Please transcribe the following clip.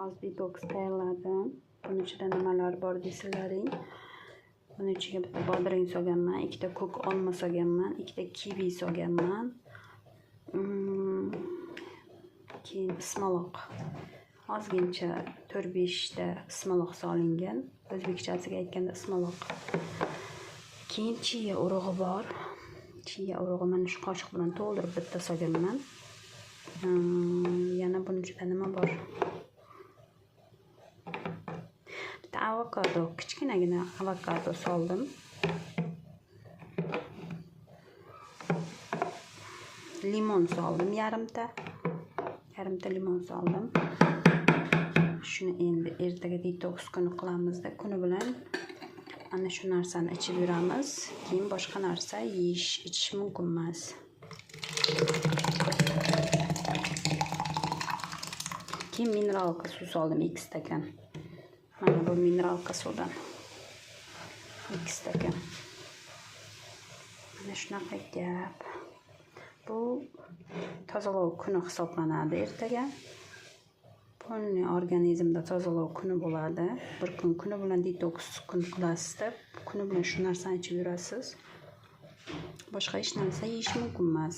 Hozir detoks tayyorladim. Bunun ichida nimalar bor deysizlaring. Bunun ichiga bitta bodring solganman, ikkita ko'k olma solganman, ikkita kivi solganman. Keyin ismaloq. Ozgincha 4-5 ta ismaloq solingan. O'zbekchasiga aytganda ismaloq. Keyin chiya urug'i bor. Chiya urug'i mana shu qoshiq bilan to'ldirib bitta solganman. Yana bunun ichida nima bor? Bitta avokado, kichkinagina avokado soldim. Limon soldim, yarimta limon soldim. Shuni endi ertaga detoks kuni qilamizda, kuni bilan ana shu narsani ichib yuramiz. Keyin boshqa narsa ichish mumkin emas. Keyin mineralka suv soldim 2 stakan. Mana bu mineralka suvdan 2 stakan. Mana shunaqa gap. Bu tozalov kuni hisoblanadi ertaga. Bunni organizmda tozalov kuni bo'ladi. Bir kun kuni bilan detoks kun qilasizda, kuni bilan shu narsani ichib yurasiz. Boshqa hech narsa yeyish mumkin emas.